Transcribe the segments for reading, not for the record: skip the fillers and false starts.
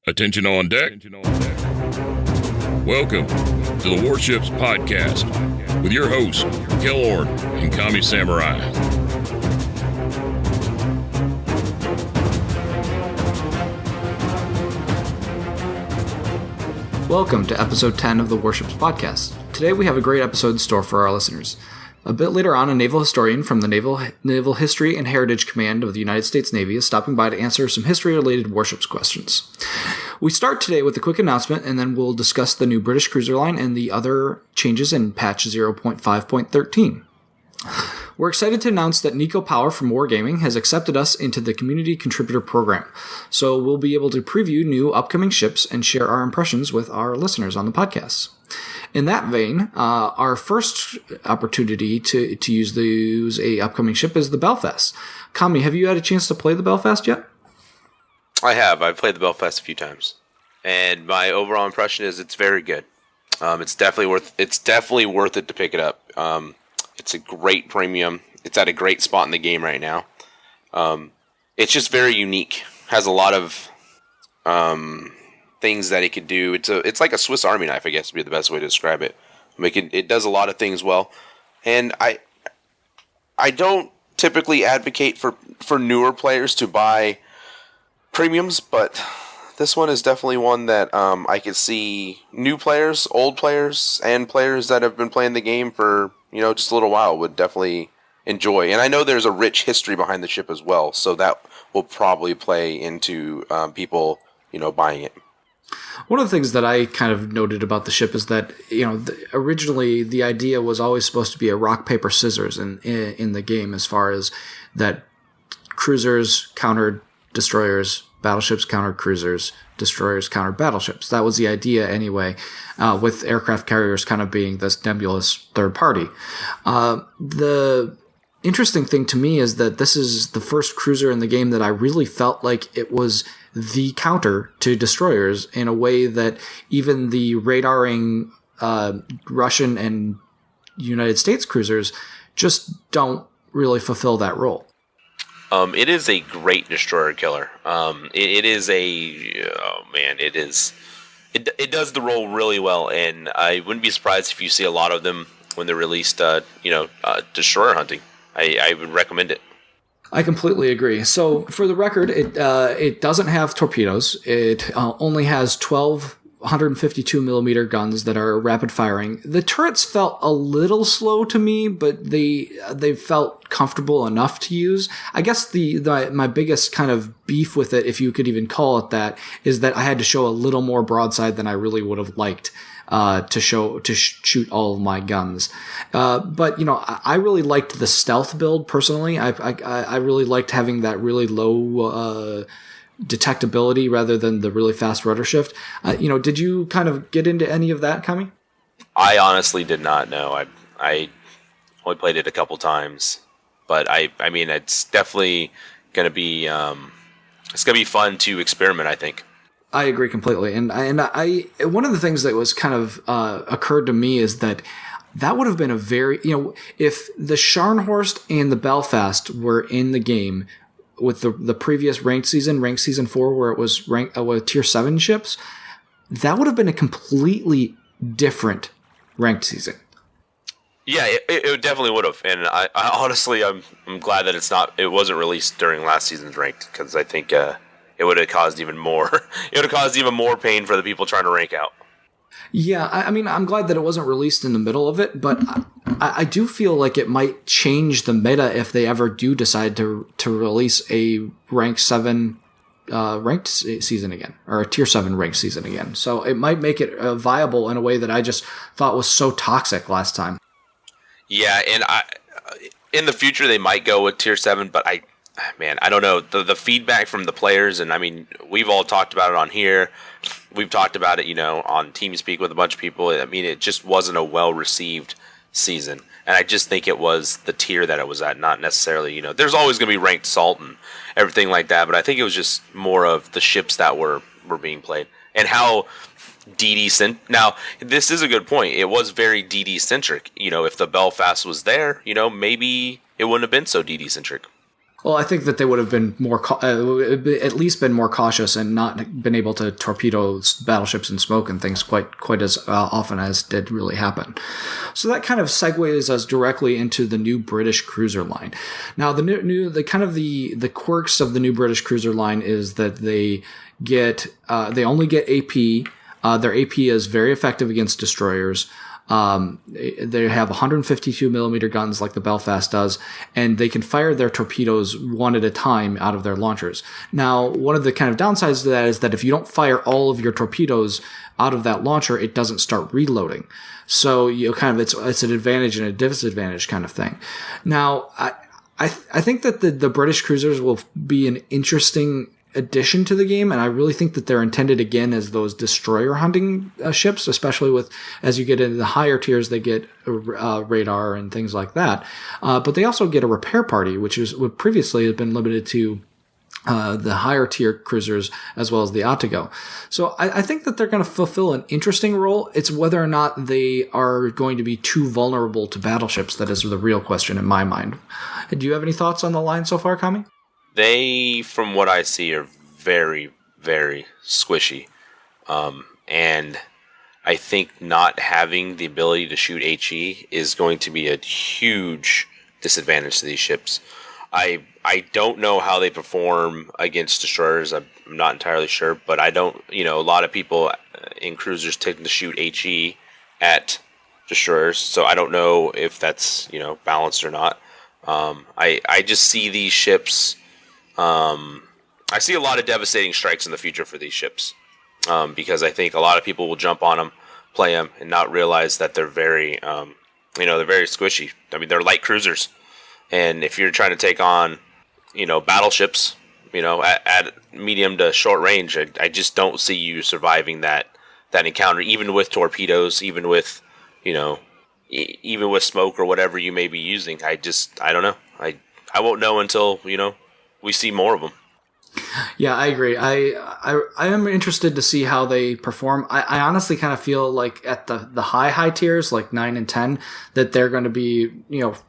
Attention on deck. Welcome to the Warships Podcast with your hosts, Killorn and Kami Samurai. Welcome to episode 10 of the Warships Podcast. Today we have a great episode in store for our listeners. A bit later on, a naval historian from the Naval History and Heritage Command of the United States Navy is stopping by to answer some history-related warships questions. We start today with a quick announcement, and then we'll discuss the new British cruiser line and the other changes in patch 0.5.13. We're excited to announce that Nico Power from Wargaming has accepted us into the Community Contributor Program, so we'll be able to preview new upcoming ships and share our impressions with our listeners on the podcast. In that vein, our first opportunity to use a upcoming ship is the Belfast. Kami, have you had a chance to play the Belfast yet? I have. I've played the Belfast a few times, and my overall impression is it's very good. It's definitely worth it to pick it up. It's a great premium. It's at a great spot in the game right now. It's just very unique. Has a lot of things that it could do. It's like a Swiss Army knife, I guess would be the best way to describe it. It does a lot of things well, and I don't typically advocate for newer players to buy premiums, but this one is definitely one that I could see new players, old players, and players that have been playing the game for just a little while would definitely enjoy. And I know there's a rich history behind the ship as well, so that will probably play into people buying it. One of the things that I kind of noted about the ship is that originally the idea was always supposed to be a rock paper scissors in the game, as far as that cruisers countered destroyers, battleships countered cruisers, destroyers countered battleships. That was the idea anyway, with aircraft carriers kind of being this nebulous third party. The interesting thing to me is that this is the first cruiser in the game that I really felt like it was the counter to destroyers in a way that even the radaring Russian and United States cruisers just don't really fulfill that role. It is a great destroyer killer. It does the role really well, and I wouldn't be surprised if you see a lot of them when they're released. Destroyer hunting. I would recommend it. I completely agree. So, for the record, it doesn't have torpedoes. It only has 12 152 millimeter guns that are rapid firing. The turrets felt a little slow to me, but they felt comfortable enough to use. I guess my biggest kind of beef with it, if you could even call it that, is that I had to show a little more broadside than I really would have liked to shoot all of my guns. But I really liked the stealth build personally. I really liked having that really low detectability rather than the really fast rudder shift. Did you kind of get into any of that, Kami? I honestly did not know. I only played it a couple times, but I mean, it's definitely gonna be fun to experiment, I think. I agree completely, and I one of the things that was kind of occurred to me is that would have been a very if the Scharnhorst and the Belfast were in the game with the previous ranked season 4, where it was ranked with tier 7 ships, that would have been a completely different ranked season. Yeah, it definitely would have, and I honestly I'm glad that it wasn't released during last season's ranked, because I think it would have caused even more. It would have caused even more pain for the people trying to rank out. Yeah, I mean, I'm glad that it wasn't released in the middle of it, but I do feel like it might change the meta if they ever do decide to release a rank 7 ranked season again, or a tier 7 ranked season again. So it might make it viable in a way that I just thought was so toxic last time. Yeah, and in the future they might go with tier 7, but I don't know. The feedback from the players, and I mean, we've all talked about it on here. We've talked about it, on TeamSpeak with a bunch of people. I mean, it just wasn't a well-received season. And I just think it was the tier that it was at, not necessarily, there's always going to be ranked salt and everything like that, but I think it was just more of the ships that were being played. And how DD-centric. Now, this is a good point. It was very DD-centric. If the Belfast was there, maybe it wouldn't have been so DD-centric. Well, I think that they would have been at least been more cautious and not been able to torpedo battleships in smoke and things quite as often as did really happen. So that kind of segues us directly into the new British cruiser line. Now, the quirks of the new British cruiser line is that they only get AP. Their AP is very effective against destroyers. They have 152 millimeter guns like the Belfast does, and they can fire their torpedoes one at a time out of their launchers. Now, one of the kind of downsides to that is that if you don't fire all of your torpedoes out of that launcher, it doesn't start reloading. So it's an advantage and a disadvantage kind of thing. Now, I think that the British cruisers will be an interesting addition to the game, and I really think that they're intended again as those destroyer hunting ships, especially as you get into the higher tiers, they get radar and things like that. But they also get a repair party, which would previously have been limited to the higher tier cruisers as well as the Otago. So I think that they're going to fulfill an interesting role. It's whether or not they are going to be too vulnerable to battleships that is the real question in my mind. Do you have any thoughts on the line so far, Kami? They, from what I see, are very, very squishy. And I think not having the ability to shoot HE is going to be a huge disadvantage to these ships. I don't know how they perform against destroyers. I'm not entirely sure, but I don't, a lot of people in cruisers tend to shoot HE at destroyers, so I don't know if that's, balanced or not. I just see these ships. I see a lot of devastating strikes in the future for these ships, because I think a lot of people will jump on them, play them, and not realize that they're very, they're very squishy. I mean, they're light cruisers, and if you're trying to take on, battleships, at medium to short range, I just don't see you surviving that encounter, even with torpedoes, even with, even with smoke or whatever you may be using. I don't know. I won't know until, we see more of them. Yeah, I agree. I am interested to see how they perform. I honestly kind of feel like at the high tiers, like 9 and 10, that they're going to be,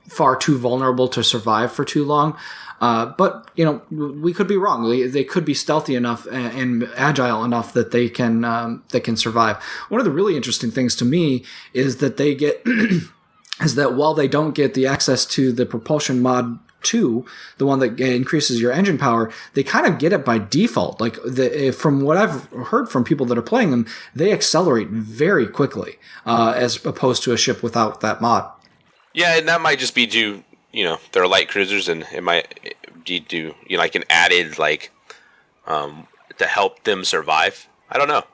far too vulnerable to survive for too long. But, we could be wrong. They could be stealthy enough and agile enough that they can survive. One of the really interesting things to me is that they get is that while they don't get the access to the propulsion mod 2, the one that increases your engine power, they kind of get it by default. Like from what I've heard from people that are playing them, they accelerate very quickly as opposed to a ship without that mod. Yeah, and that might just be due, they're light cruisers, and it might be due, like an added to help them survive. I don't know.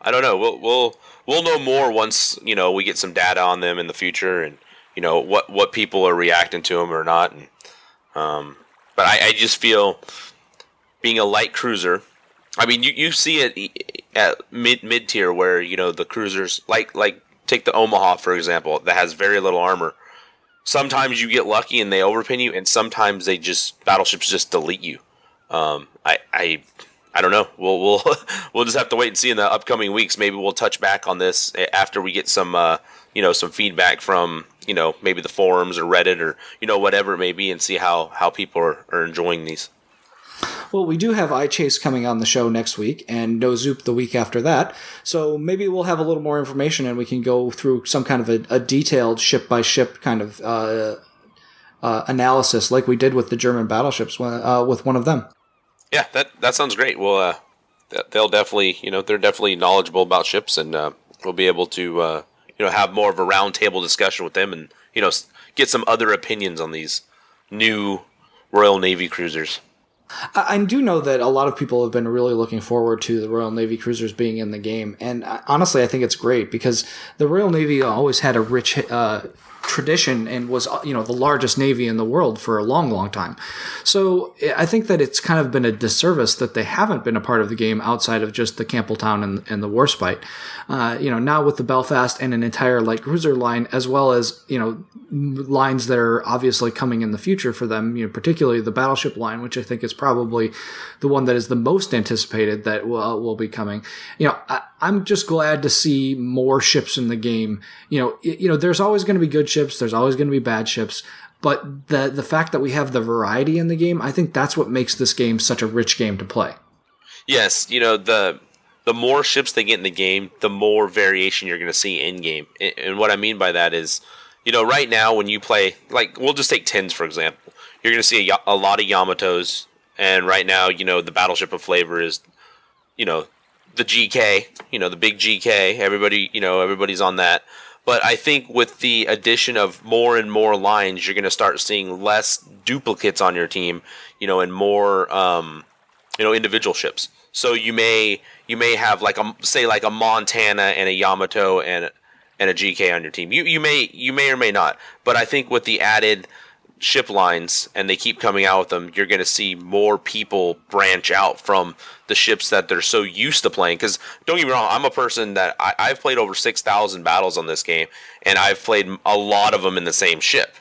We'll know more once we get some data on them in the future, and what people are reacting to them or not. And but I just feel being a light cruiser. I mean, you see it at mid tier where the cruisers like take the Omaha for example, that has very little armor. Sometimes you get lucky and they overpin you, and sometimes battleships just delete you. I don't know. We'll just have to wait and see in the upcoming weeks. Maybe we'll touch back on this after we get some some feedback from maybe the forums or Reddit or whatever it may be, and see how people are enjoying these. Well, we do have iChase coming on the show next week, and No Zoop the week after that. So maybe we'll have a little more information, and we can go through some kind of a detailed ship-by-ship kind of analysis, like we did with the German battleships with one of them. Yeah, that sounds great. Well, they'll definitely, they're definitely knowledgeable about ships, and we'll be able to, have more of a roundtable discussion with them, and get some other opinions on these new Royal Navy cruisers. I do know that a lot of people have been really looking forward to the Royal Navy cruisers being in the game, and honestly, I think it's great because the Royal Navy always had a rich tradition and was the largest navy in the world for a long time. So I think that it's kind of been a disservice that they haven't been a part of the game outside of just the Campbelltown and the Warspite. Now with the Belfast and an entire light cruiser line, as well as lines that are obviously coming in the future for them, particularly the battleship line, which I think is probably the one that is the most anticipated that will be coming. I'm just glad to see more ships in the game. There's always going to be good ships. There's always going to be bad ships. But the fact that we have the variety in the game, I think that's what makes this game such a rich game to play. Yes, the more ships they get in the game, the more variation you're going to see in game. And what I mean by that is, right now when you play, like, we'll just take tins for example, you're going to see a lot of Yamatos, and right now, the Battleship of Flavor is, the GK, the big GK. Everybody's on that. But I think with the addition of more and more lines, you're going to start seeing less duplicates on your team, and more, individual ships. So you may have like a Montana and a Yamato and a GK on your team. You may or may not. But I think with the added ship lines, and they keep coming out with them, you're going to see more people branch out from the ships that they're so used to playing. Because don't get me wrong, I'm a person that I've played over 6,000 battles on this game, and I've played a lot of them in the same ship.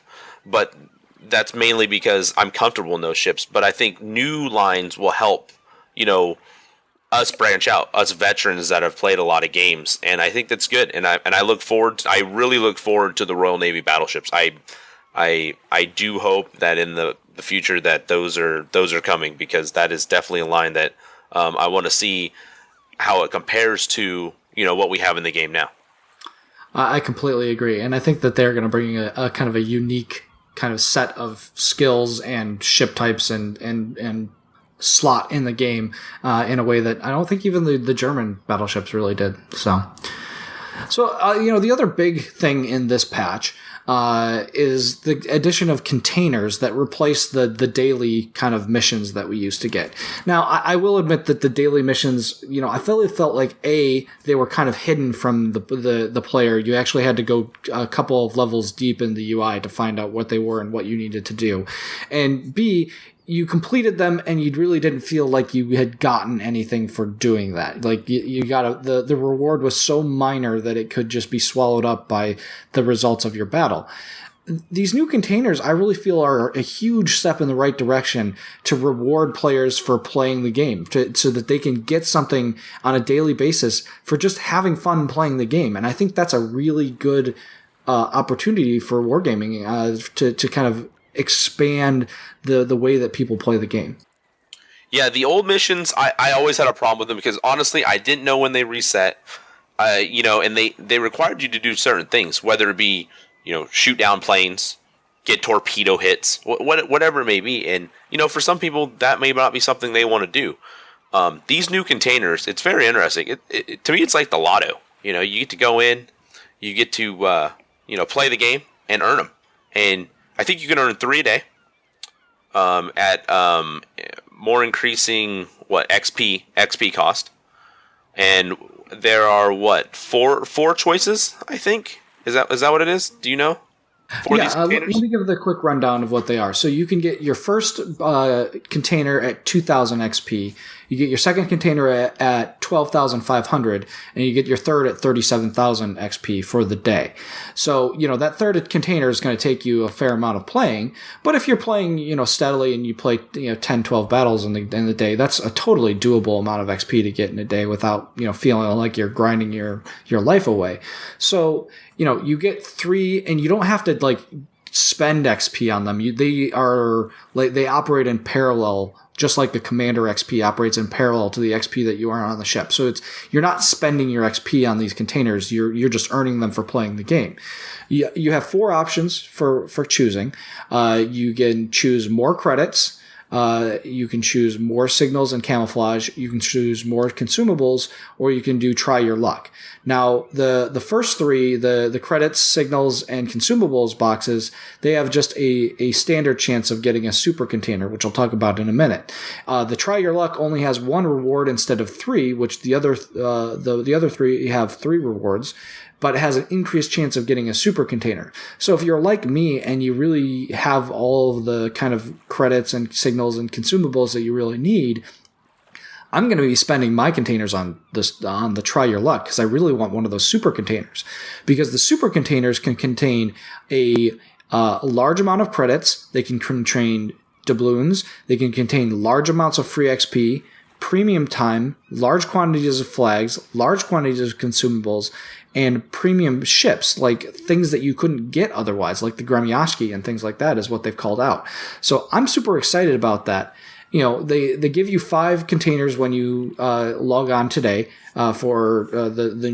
But that's mainly because I'm comfortable in those ships. But I think new lines will help, us branch out, us veterans that have played a lot of games, and I think that's good. And I really look forward to the Royal Navy battleships. I do hope that in the future that those are coming, because that is definitely a line that I want to see how it compares to what we have in the game now. I completely agree, and I think that they're going to bring a kind of a unique kind of set of skills and ship types and slot in the game in a way that I don't think even the German battleships really did. So the other big thing in this patch is the addition of containers that replace the daily kind of missions that we used to get. Now, I will admit that the daily missions, I felt like they were kind of hidden from the player. You actually had to go a couple of levels deep in the UI to find out what they were and what you needed to do. And B, you completed them and you really didn't feel like you had gotten anything for doing that. Like you got the reward was so minor that it could just be swallowed up by the results of your battle. These new containers, I really feel, are a huge step in the right direction to reward players for playing the game, so that they can get something on a daily basis for just having fun playing the game. And I think that's a really good opportunity for wargaming to kind of expand the way that people play the game. Yeah, the old missions, I always had a problem with them because honestly, I didn't know when they reset. And they required you to do certain things, whether it be shoot down planes, get torpedo hits, whatever it may be. And for some people, that may not be something they want to do. These new containers, it's very interesting. To me, it's like the lotto. You get to go in, you get to play the game and earn them. And I think you can earn 3 a day at more increasing XP cost. And there are four choices, I think. Is that what it is? Do you know? Let me give the quick rundown of what they are. So you can get your first container at 2,000 XP. You get your second container at 12,500, and you get your third at 37,000 XP for the day. So, that third container is going to take you a fair amount of playing. But if you're playing, steadily and you play, 10, 12 battles in the day, that's a totally doable amount of XP to get in a day without, feeling like you're grinding your life away. So, you get 3, and you don't have to spend XP on them. They operate in parallel, just like the Commander XP operates in parallel to the XP that you earn on the ship. So you're not spending your XP on these containers. You're just earning them for playing the game. You have 4 options for choosing. You can choose more credits. You can choose more signals and camouflage. You can choose more consumables, or you can do try your luck. Now, the first 3, the credits, signals, and consumables boxes, they have just a standard chance of getting a super container, which I'll talk about in a minute. The try your luck only has 1 reward instead of 3, which the other 3 have 3 rewards, but it has an increased chance of getting a super container. So if you're like me and you really have all of the kind of credits and signals and consumables that you really need, I'm going to be spending my containers on the try your luck, because I really want one of those super containers, because the super containers can contain a large amount of credits. They can contain doubloons. They can contain large amounts of free XP, premium time, large quantities of flags, large quantities of consumables, and premium ships, like things that you couldn't get otherwise, like the Gremyashki and things like that is what they've called out. So I'm super excited about that. They give you 5 containers when you log on today for the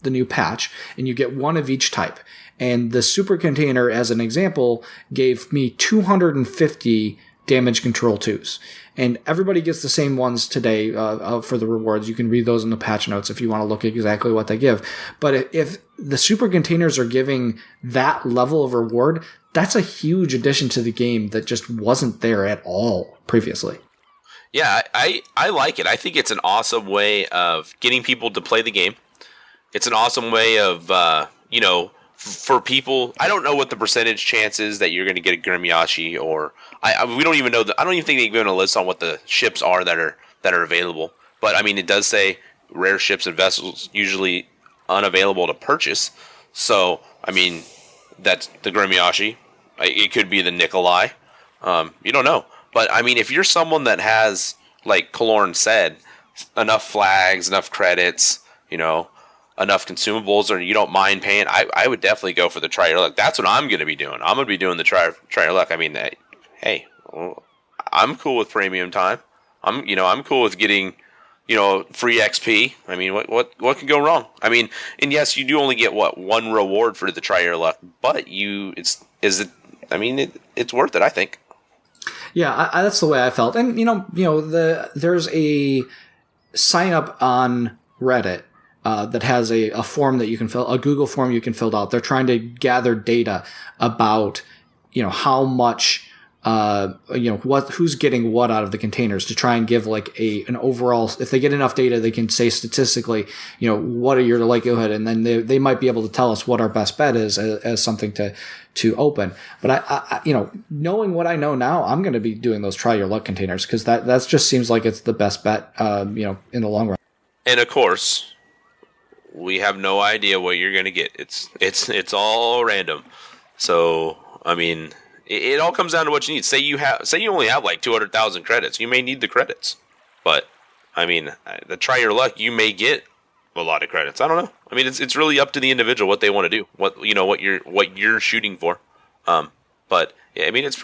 new patch, and you get 1 of each type. And the super container, as an example, gave me 250 damage control 2s. And everybody gets the same ones today for the rewards. You can read those in the patch notes if you want to look at exactly what they give. But if the super containers are giving that level of reward, that's a huge addition to the game that just wasn't there at all previously. Yeah, I like it. I think it's an awesome way of getting people to play the game. It's an awesome way of, for people. I don't know what the percentage chance is that you're going to get a Gremyashi, or we don't even know. I don't even think they've given a list on what the ships are that are available. But I mean, it does say rare ships and vessels usually unavailable to purchase. So I mean, that's the Gremyashi. It could be the Nikolai. You don't know. But I mean, if you're someone that has, like Kaloran said, enough flags, enough credits, enough consumables, or you don't mind paying, I would definitely go for the Try Your Luck. That's what I'm going to be doing. I'm going to be doing the Try Your Luck. I mean, hey, I'm cool with premium time. I'm cool with getting, free XP. I mean, what can go wrong? I mean, and yes, you do only get 1 reward for the Try Your Luck, but it's worth it, I think. Yeah, that's the way I felt. And there's a sign up on Reddit that has a form that you can fill, a Google form you can fill out. They're trying to gather data about how much who's getting what out of the containers, to try and give like an overall. If they get enough data, they can say statistically, what are your likelihood, and then they might be able to tell us what our best bet is as something to open. But I knowing what I know now, I'm going to be doing those Try Your Luck containers, because that just seems like it's the best bet, in the long run. And of course, we have no idea what you're going to get. It's all random. So I mean, it all comes down to what you need. Say you only have like 200,000 credits. You may need the credits, but I mean, the Try Your Luck, you may get a lot of credits. I don't know. I mean, it's really up to the individual what they want to do. What you're shooting for. But yeah, I mean, it's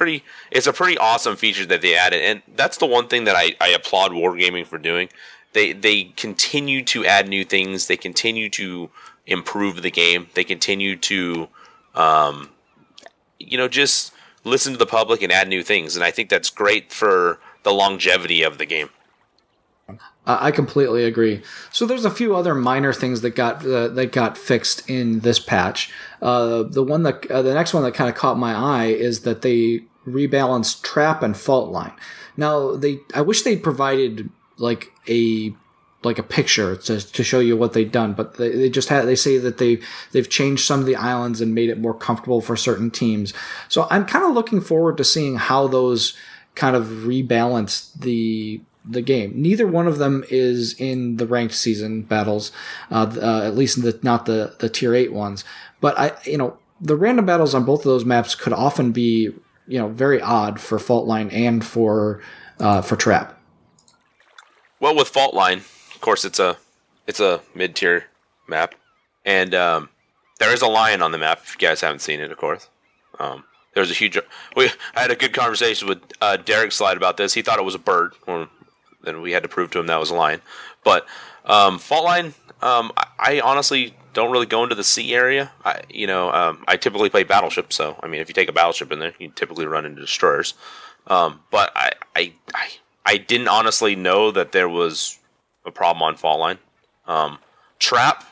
a pretty awesome feature that they added, and that's the one thing that I applaud Wargaming for doing. They continue to add new things. They continue to improve the game. They continue to, just listen to the public and add new things. And I think that's great for the longevity of the game. I completely agree. So there's a few other minor things that got fixed in this patch. The next one that kind of caught my eye is that they rebalanced trap and fault line. Now I wish they provided like a picture to show you what they've done, but they say that they've changed some of the islands and made it more comfortable for certain teams. So I'm kind of looking forward to seeing how those kind of rebalance the game. Neither one of them is in the ranked season battles, at least not the tier 8 ones. But the random battles on both of those maps could often be very odd for fault line and for trap. Well, with Fault Line, of course, it's a mid-tier map, and there is a lion on the map. If you guys haven't seen it, of course, there's a huge. I had a good conversation with Derek Slide about this. He thought it was a bird, then we had to prove to him that was a lion. But Fault Line, I honestly don't really go into the sea area. I typically play Battleship, so I mean, if you take a Battleship in there, you typically run into destroyers. But I didn't honestly know that there was a problem on Fault Line. Trap,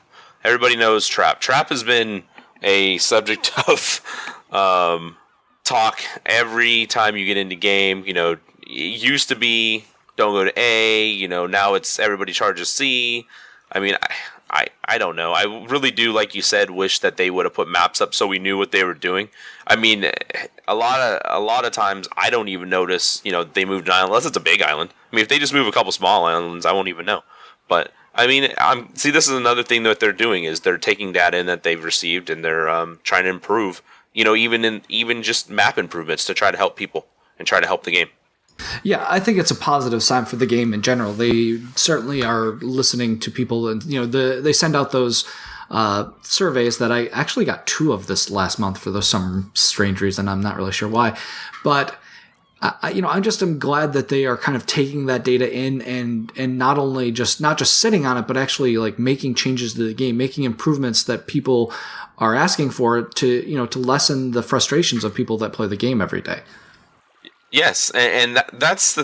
everybody knows Trap. Trap has been a subject of talk every time you get into game. It used to be don't go to A. Now it's everybody charges C. I mean, I don't know. I really do, like you said, wish that they would have put maps up so we knew what they were doing. I mean, a lot of times I don't even notice, they moved an island unless it's a big island. I mean, if they just move a couple small islands, I won't even know. But I mean, this is another thing that they're doing is they're taking data in that they've received and they're trying to improve. Even just map improvements to try to help people and try to help the game. Yeah, I think it's a positive sign for the game in general. They certainly are listening to people, and they send out those surveys that I actually got 2 of this last month for some strange reason. I'm not really sure why, but I'm glad that they are kind of taking that data in and not just sitting on it, but actually like making changes to the game, making improvements that people are asking for to lessen the frustrations of people that play the game every day. Yes, and that's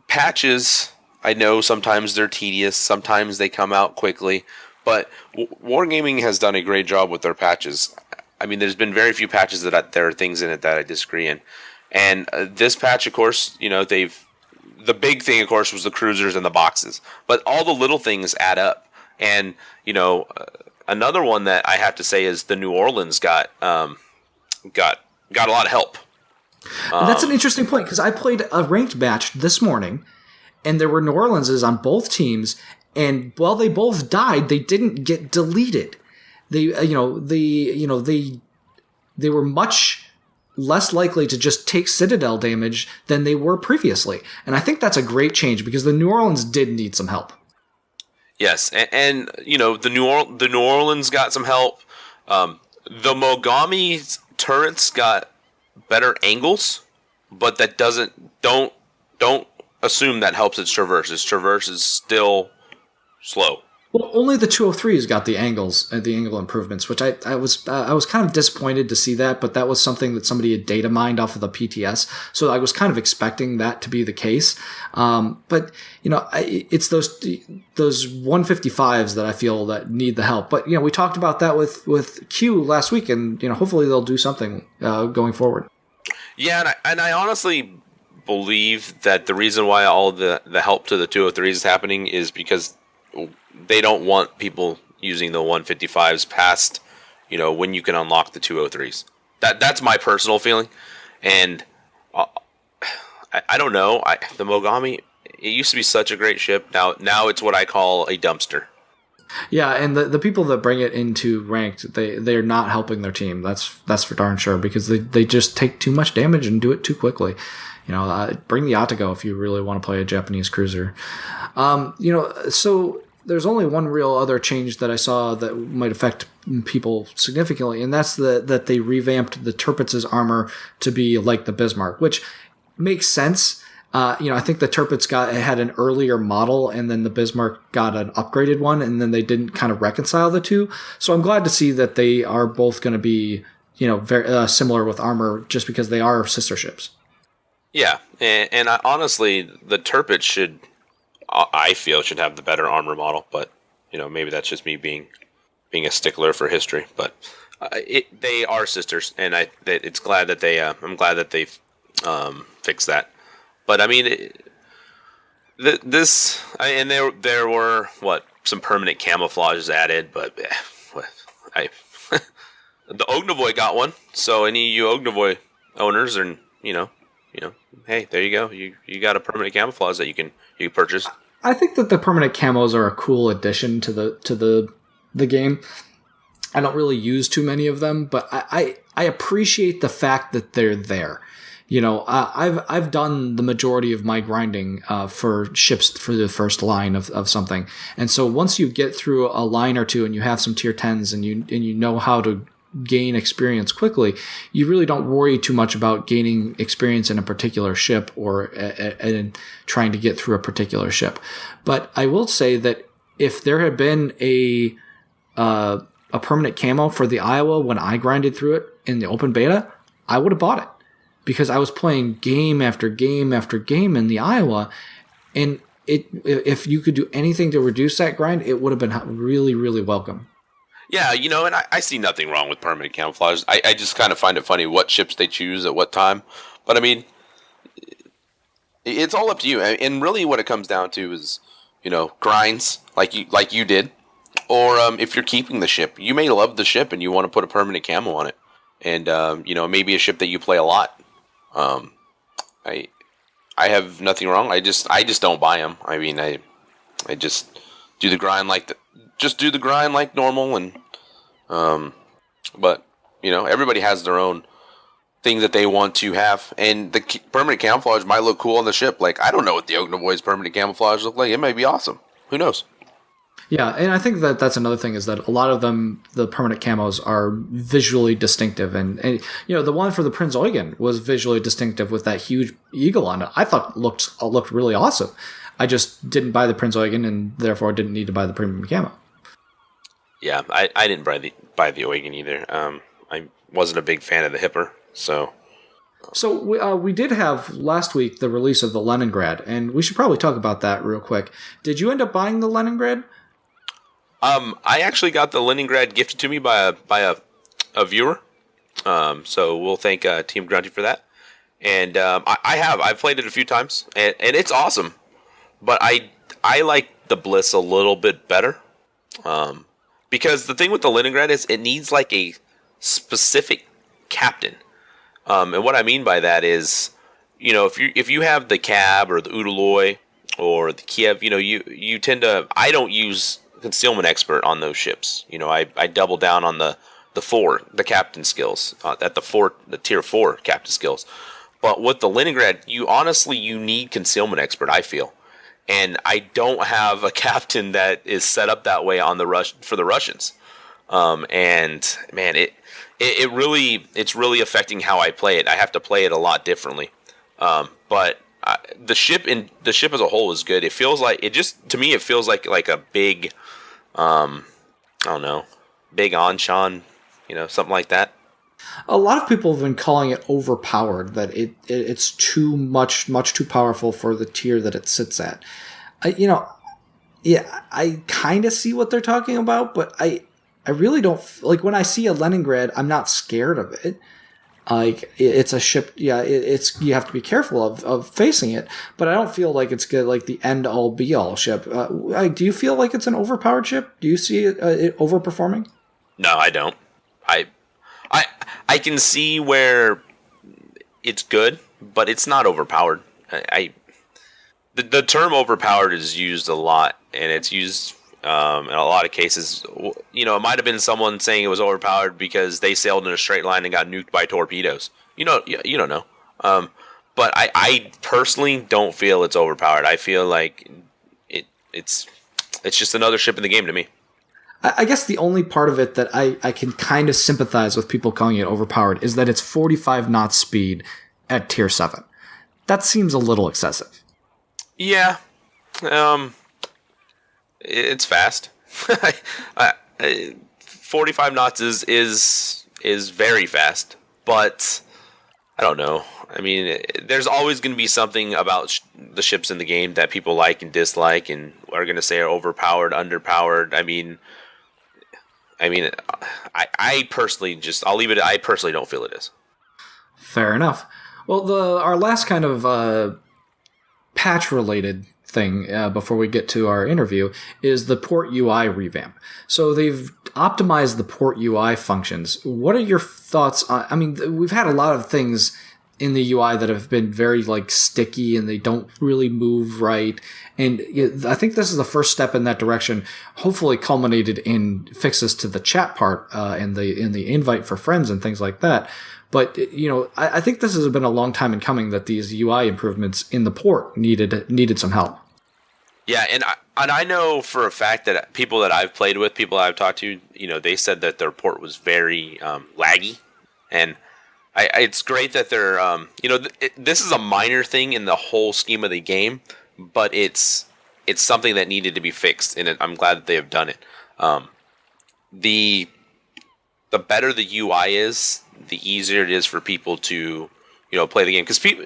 patches. I know sometimes they're tedious, sometimes they come out quickly, but Wargaming has done a great job with their patches. I mean, there's been very few patches that there are things in it that I disagree in, and this patch, of course, the big thing, of course, was the cruisers and the boxes, but all the little things add up, and another one that I have to say is the New Orleans got a lot of help. That's an interesting point because I played a ranked match this morning, and there were New Orleanses on both teams, and while they both died, they didn't get deleted. They were much less likely to just take Citadel damage than they were previously, and I think that's a great change because the New Orleans did need some help. Yes, and the New Orleans got some help. The Mogami turrets got better angles, but that don't assume that helps its traverse. Its traverse is still slow. Well, only the 203s got the angles and the angle improvements, which I was kind of disappointed to see that, but that was something that somebody had data mined off of the PTS, so I was kind of expecting that to be the case. But it's those 155s that I feel that need the help. But we talked about that with Q last week, and hopefully they'll do something going forward. Yeah, and I honestly believe that the reason why all the help to the 203s is happening is because they don't want people using the 155s past, when you can unlock the 203s. That's my personal feeling, and I don't know. The Mogami, it used to be such a great ship. Now it's what I call a dumpster. Yeah, and the people that bring it into ranked, they're not helping their team. That's for darn sure because they just take too much damage and do it too quickly. Bring the Atago if you really want to play a Japanese cruiser. So there's only one real other change that I saw that might affect people significantly, and that's that they revamped the Tirpitz' armor to be like the Bismarck, which makes sense. I think the Tirpitz had an earlier model, and then the Bismarck got an upgraded one, and then they didn't kind of reconcile the two. So I'm glad to see that they are both going to be, very similar with armor, just because they are sister ships. Yeah, and honestly, the Tirpitz I feel should have the better armor model, but maybe that's just me being a stickler for history. But they are sisters, and I'm glad that they fixed that. But I mean, there were some permanent camouflages added, but the Ognavoy got one. So any of you Ognavoy owners, and hey, there you go. You got a permanent camouflage that you can purchase. I think that the permanent camos are a cool addition to the game. I don't really use too many of them, but I appreciate the fact that they're there. I've done the majority of my grinding for ships for the first line of something, and so once you get through a line or two and you have some tier 10s and you know how to gain experience quickly, you really don't worry too much about gaining experience in a particular ship or in trying to get through a particular ship. But I will say that if there had been a permanent camo for the Iowa when I grinded through it in the open beta, I would have bought it because I was playing game after game after game in the Iowa, and if you could do anything to reduce that grind, it would have been really, really welcome. Yeah, and I see nothing wrong with permanent camouflage. I just kind of find it funny what ships they choose at what time. But I mean, it's all up to you. And really what it comes down to is, grinds like you did. Or if you're keeping the ship, you may love the ship and you want to put a permanent camo on it. And, maybe a ship that you play a lot. I have nothing wrong. I just don't buy them. I mean, I just do the grind do the grind like normal, and but everybody has their own thing that they want to have. And the permanent camouflage might look cool on the ship. Like, I don't know what the Ognovoid's permanent camouflage look like. It may be awesome. Who knows? Yeah, and I think that that's another thing is that a lot of them, the permanent camos, are visually distinctive. And the one for the Prinz Eugen was visually distinctive with that huge eagle on it. I thought looked really awesome. I just didn't buy the Prinz Eugen and therefore didn't need to buy the premium camo. Yeah, I didn't buy the Eugen either. I wasn't a big fan of the Hipper, so... So we did have last week the release of the Leningrad, and we should probably talk about that real quick. Did you end up buying the Leningrad? I actually got the Leningrad gifted to me by a viewer. So we'll thank Team Grunty for that. And I've played it a few times, and it's awesome. But I like the Bliss a little bit better. Because the thing with the Leningrad is it needs like a specific captain. And what I mean by that is, if you have the Cab or the Udaloy or the Kiev, you tend to. I don't use Concealment Expert on those ships. I double down on the captain skills at the tier 4 captain skills. But with the Leningrad, you need Concealment Expert, I feel, and I don't have a captain that is set up that way on for the Russians. And man, it's really affecting how I play it. I have to play it a lot differently. But the ship as a whole is good. It feels like to me it feels like a big, I don't know, big Anshan, something like that. A lot of people have been calling it overpowered, that it's too much too powerful for the tier that it sits at. I kind of see what they're talking about, but I really don't like when I see a Leningrad. I'm not scared of it. Like it's a ship, yeah. It's you have to be careful of facing it, but I don't feel like it's good, like the end all be all ship. Do you feel like it's an overpowered ship? Do you see it overperforming? No, I don't. I can see where it's good, but it's not overpowered. The term overpowered is used a lot, and it's used in a lot of cases. It might have been someone saying it was overpowered because they sailed in a straight line and got nuked by torpedoes. You don't know. But I personally don't feel it's overpowered. I feel like it's just another ship in the game to me. I guess the only part of it that I can kind of sympathize with people calling it overpowered is that it's 45 knots speed at tier 7. That seems a little excessive. Yeah. It's fast. 45 knots is very fast, but I don't know. I mean, there's always going to be something about the ships in the game that people like and dislike and are going to say are overpowered, underpowered. I mean, I personally I'll leave it. I personally don't feel it is. Fair enough. Well, our last kind of patch-related thing before we get to our interview is the port UI revamp. So they've optimized the port UI functions. What are your thoughts on? I mean, we've had a lot of things in the UI that have been very sticky and they don't really move right. And I think this is the first step in that direction, hopefully culminated in fixes to the chat part and the invite for friends and things like that. But, I think this has been a long time in coming that these UI improvements in the port needed some help. Yeah, and I know for a fact that people that I've played with, people I've talked to, they said that their port was very laggy. And it's great that they're, this is a minor thing in the whole scheme of the game, but it's something that needed to be fixed, and I'm glad that they have done it. The better the UI is, the easier it is for people to, play the game. Because people,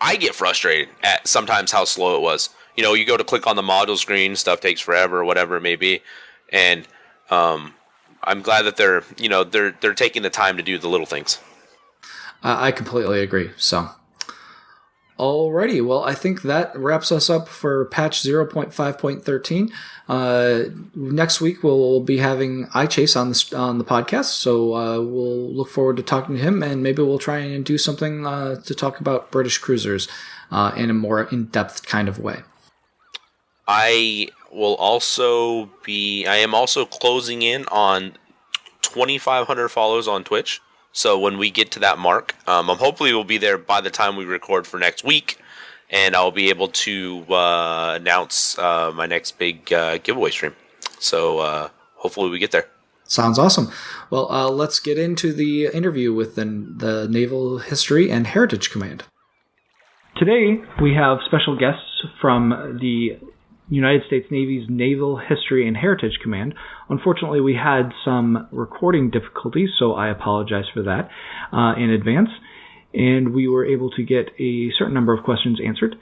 I get frustrated at sometimes how slow it was. You go to click on the module screen, stuff takes forever, or whatever it may be, and I'm glad that they're taking the time to do the little things. I completely agree. So, alrighty. Well, I think that wraps us up for patch 0.5.13. Next week we'll be having iChase on the podcast, so we'll look forward to talking to him, and maybe we'll try and do something to talk about British cruisers in a more in-depth kind of way. I am also closing in on 2,500 follows on Twitch. So when we get to that mark, hopefully we'll be there by the time we record for next week, and I'll be able to announce my next big giveaway stream. So hopefully we get there. Sounds awesome. Well, let's get into the interview with the Naval History and Heritage Command. Today, we have special guests from the United States Navy's Naval History and Heritage Command. Unfortunately, we had some recording difficulties, so I apologize for that in advance. And we were able to get a certain number of questions answered.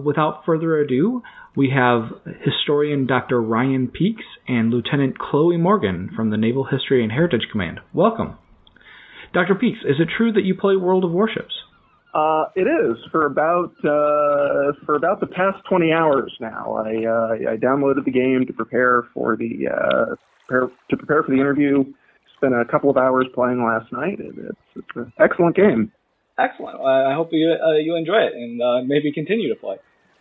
Without further ado, we have historian Dr. Ryan Peaks and Lieutenant Chloe Morgan from the Naval History and Heritage Command. Welcome. Dr. Peaks, is it true that you play World of Warships? It is for about the past 20 hours now. I downloaded the game to prepare for the interview. Spent a couple of hours playing last night. It's an excellent game. Excellent. I hope you enjoy it and maybe continue to play.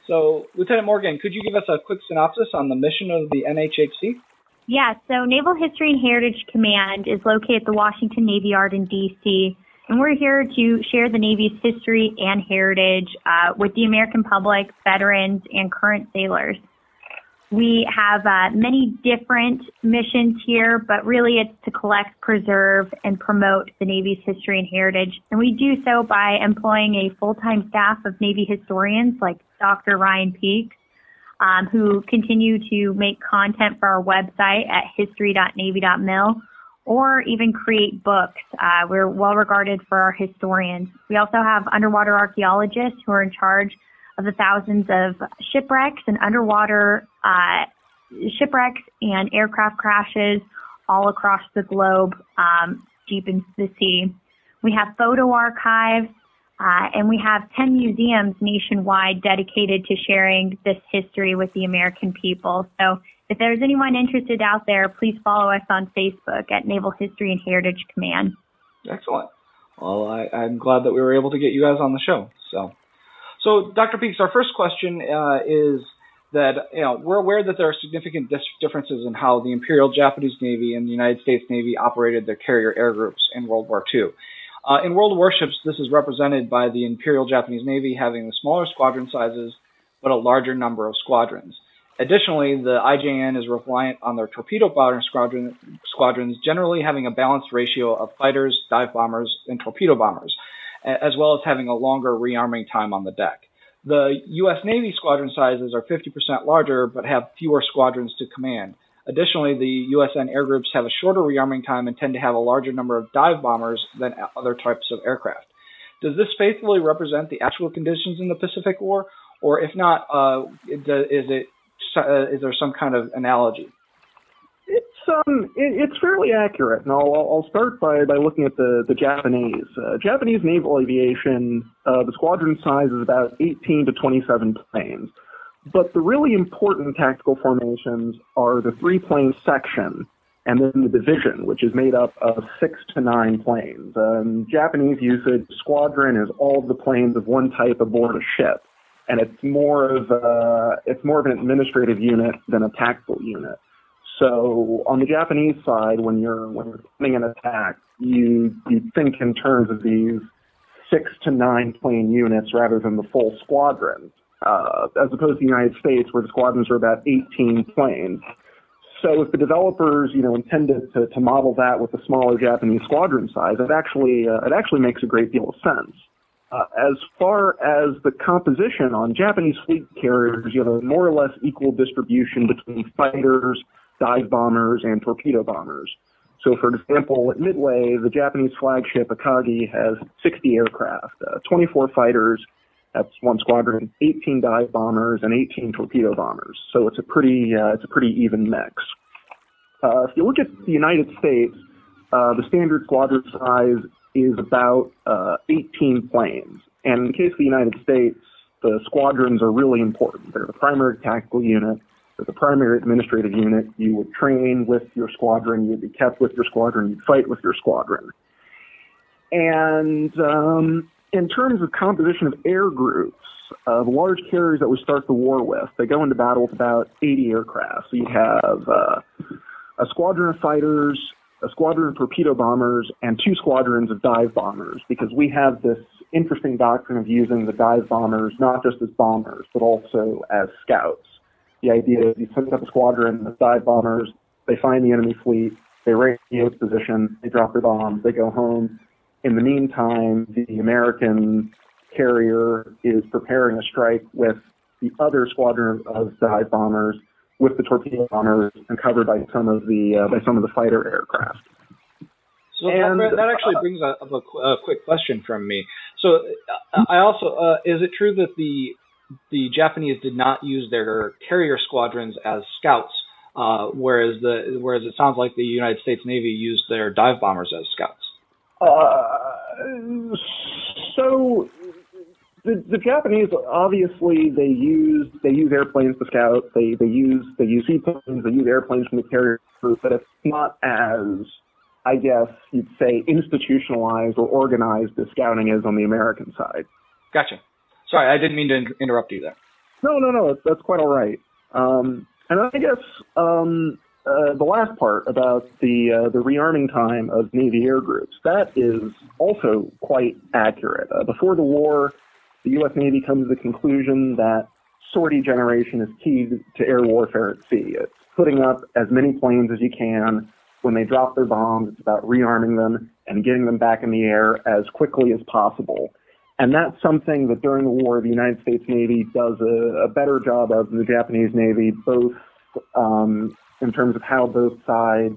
So, Lieutenant Morgan, could you give us a quick synopsis on the mission of the NHHC? Yeah. So, Naval History and Heritage Command is located at the Washington Navy Yard in D.C. And we're here to share the Navy's history and heritage with the American public, veterans, and current sailors. We have many different missions here, but really it's to collect, preserve, and promote the Navy's history and heritage. And we do so by employing a full-time staff of Navy historians like Dr. Ryan Peaks, who continue to make content for our website at history.navy.mil. Or even create books. We're well regarded for our historians. We also have underwater archaeologists who are in charge of the thousands of shipwrecks and underwater shipwrecks and aircraft crashes all across the globe, deep into the sea. We have photo archives, and we have 10 museums nationwide dedicated to sharing this history with the American people. So if there's anyone interested out there, please follow us on Facebook at Naval History and Heritage Command. Excellent. Well, I'm glad that we were able to get you guys on the show. So Dr. Peaks, our first question is that we're aware that there are significant differences in how the Imperial Japanese Navy and the United States Navy operated their carrier air groups in World War II. In World of Warships, this is represented by the Imperial Japanese Navy having the smaller squadron sizes, but a larger number of squadrons. Additionally, the IJN is reliant on their torpedo bomber squadrons generally having a balanced ratio of fighters, dive bombers, and torpedo bombers, as well as having a longer rearming time on the deck. The U.S. Navy squadron sizes are 50% larger, but have fewer squadrons to command. Additionally, the USN air groups have a shorter rearming time and tend to have a larger number of dive bombers than other types of aircraft. Does this faithfully represent the actual conditions in the Pacific War, or if not, is there some kind of analogy? It's fairly accurate, and I'll start by looking at the Japanese. Japanese naval aviation, the squadron size is about 18 to 27 planes. But the really important tactical formations are the 3-plane section and then the division, which is made up of 6 to 9 planes. Japanese usage, squadron is all of the planes of one type aboard a ship, and it's more of an administrative unit than a tactical unit. So on the Japanese side, when you're planning an attack, you think in terms of these 6 to 9 plane units rather than the full squadron, as opposed to the United States, where the squadrons are about 18 planes. So if the developers, intended to model that with a smaller Japanese squadron size, it actually makes a great deal of sense. As far as the composition on Japanese fleet carriers, you have a more or less equal distribution between fighters, dive bombers, and torpedo bombers. So, for example, at Midway, the Japanese flagship Akagi has 60 aircraft, 24 fighters, that's one squadron, 18 dive bombers, and 18 torpedo bombers. So it's a pretty even mix. If you look at the United States, the standard squadron size is about 18 planes. And in the case of the United States, the squadrons are really important. They're the primary tactical unit. They're the primary administrative unit. You would train with your squadron. You'd be kept with your squadron. You'd fight with your squadron. And in terms of composition of air groups, the large carriers that we start the war with, they go into battle with about 80 aircraft. So you have a squadron of fighters, a squadron of torpedo bombers and 2 squadrons of dive bombers, because we have this interesting doctrine of using the dive bombers not just as bombers, but also as scouts. The idea is you send up a squadron of dive bombers, they find the enemy fleet, they radio its position, they drop their bombs, they go home. In the meantime, the American carrier is preparing a strike with the other squadron of dive bombers, with the torpedo bombers, and covered by some of the fighter aircraft. So that actually brings up a quick question from me. So I also is it true that the Japanese did not use their carrier squadrons as scouts, whereas it sounds like the United States Navy used their dive bombers as scouts? So the Japanese, obviously, they use airplanes to scout. They use seaplanes. They use airplanes from the carrier group, but it's not as, I guess you'd say, institutionalized or organized as scouting is on the American side. Gotcha. Sorry, I didn't mean to interrupt you there. No, that's quite all right. And I guess the last part about the rearming time of Navy air groups, that is also quite accurate. Before the war, the U.S. Navy comes to the conclusion that sortie generation is key to air warfare at sea. It's putting up as many planes as you can. When they drop their bombs, it's about rearming them and getting them back in the air as quickly as possible. And that's something that during the war, the United States Navy does a better job of than the Japanese Navy, both in terms of how both sides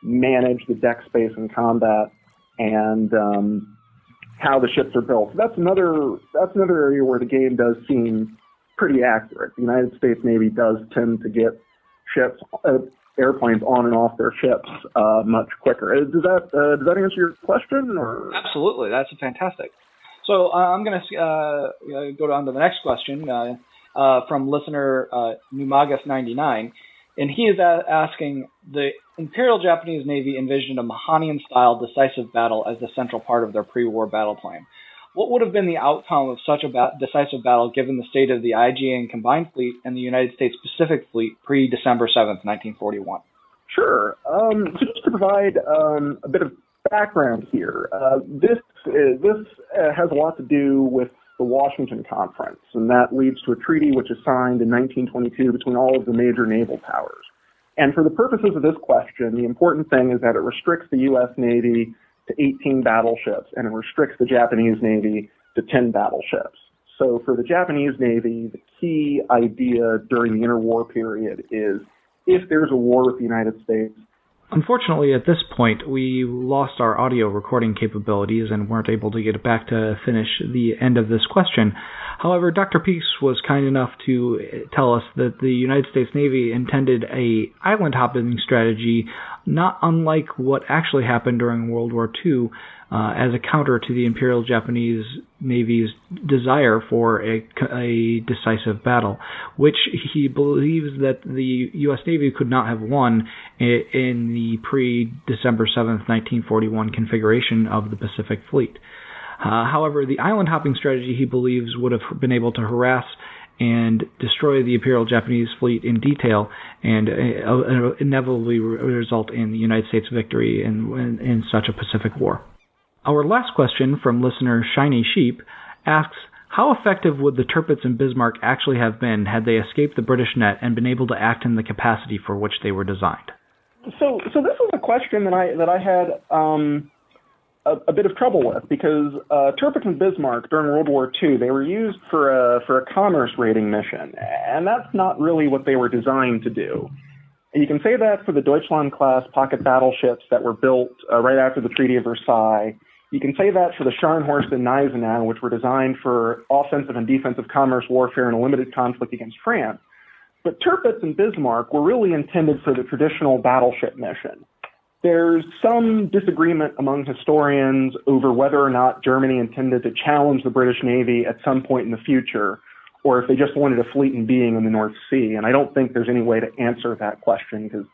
manage the deck space in combat and how the ships are built. So that's another area where the game does seem pretty accurate. The United States Navy does tend to get airplanes on and off their ships much quicker. Does that answer your question? Or? Absolutely, that's fantastic. So I'm going to go on to the next question from listener Numagus99, and he is asking, the Imperial Japanese Navy envisioned a Mahanian-style decisive battle as the central part of their pre-war battle plan. What would have been the outcome of such a decisive battle given the state of the IJN Combined Fleet and the United States Pacific Fleet pre-December 7th, 1941? Sure. So just to provide a bit of background here, this has a lot to do with the Washington Conference, and that leads to a treaty which is signed in 1922 between all of the major naval powers. And for the purposes of this question, the important thing is that it restricts the U.S. Navy to 18 battleships, and it restricts the Japanese Navy to 10 battleships. So for the Japanese Navy, the key idea during the interwar period is if there's a war with the United States. Unfortunately, at this point, we lost our audio recording capabilities and weren't able to get it back to finish the end of this question. However, Dr. Peace was kind enough to tell us that the United States Navy intended a island hopping strategy not unlike what actually happened during World War II as a counter to the Imperial Japanese Navy's desire for a decisive battle, which he believes that the U.S. Navy could not have won in the pre-December 7th, 1941 configuration of the Pacific Fleet. However, the island hopping strategy, he believes, would have been able to harass and destroy the Imperial Japanese fleet in detail and inevitably result in the United States victory in such a Pacific War. Our last question from listener Shiny Sheep asks, how effective would the Tirpitz and Bismarck actually have been had they escaped the British net and been able to act in the capacity for which they were designed? So this is a question that I had a bit of trouble with, because Tirpitz and Bismarck during World War II, they were used for a commerce raiding mission, and that's not really what they were designed to do. And you can say that for the Deutschland-class pocket battleships that were built right after the Treaty of Versailles. You can say that for the Scharnhorst and Gneisenau, which were designed for offensive and defensive commerce warfare in a limited conflict against France. But Tirpitz and Bismarck were really intended for the traditional battleship mission. There's some disagreement among historians over whether or not Germany intended to challenge the British Navy at some point in the future, or if they just wanted a fleet in being in the North Sea. And I don't think there's any way to answer that question, because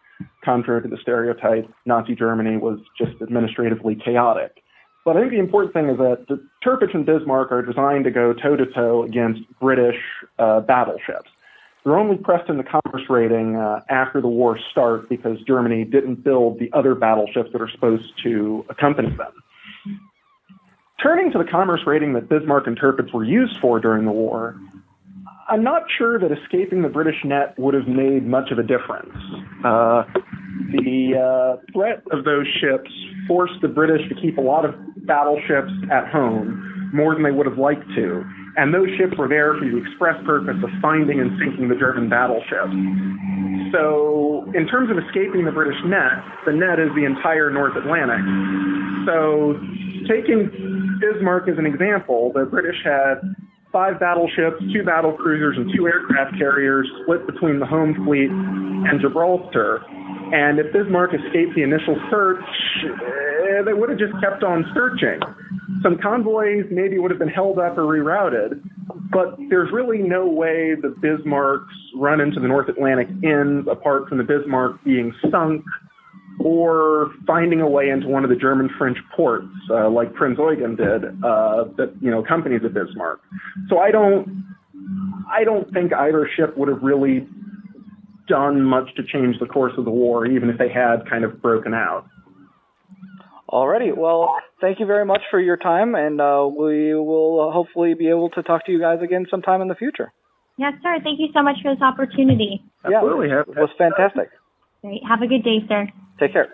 contrary to the stereotype, Nazi Germany was just administratively chaotic. But I think the important thing is that the Tirpitz and Bismarck are designed to go toe-to-toe against British battleships. They're only pressed into commerce rating after the war starts because Germany didn't build the other battleships that are supposed to accompany them. Turning to the commerce rating that Bismarck and Tirpitz were used for during the war, I'm not sure that escaping the British net would have made much of a difference. The threat of those ships forced the British to keep a lot of battleships at home, more than they would have liked to. And those ships were there for the express purpose of finding and sinking the German battleships. So, in terms of escaping the British net, the net is the entire North Atlantic. So, taking Bismarck as an example, the British had 5 battleships, 2 battle cruisers, and 2 aircraft carriers split between the home fleet and Gibraltar. And if Bismarck escaped the initial search, they would have just kept on searching. Some convoys maybe would have been held up or rerouted, but there's really no way the Bismarck's run into the North Atlantic ends apart from the Bismarck being sunk or finding a way into one of the German-French ports, like Prinz Eugen did, that accompanied the Bismarck. So I don't think either ship would have really done much to change the course of the war, even if they had kind of broken out. Alrighty, well, thank you very much for your time, and we will hopefully be able to talk to you guys again sometime in the future. Yes, sir. Thank you so much for this opportunity. Absolutely. Yeah, it was fantastic. Great. Have a good day, sir. Take care.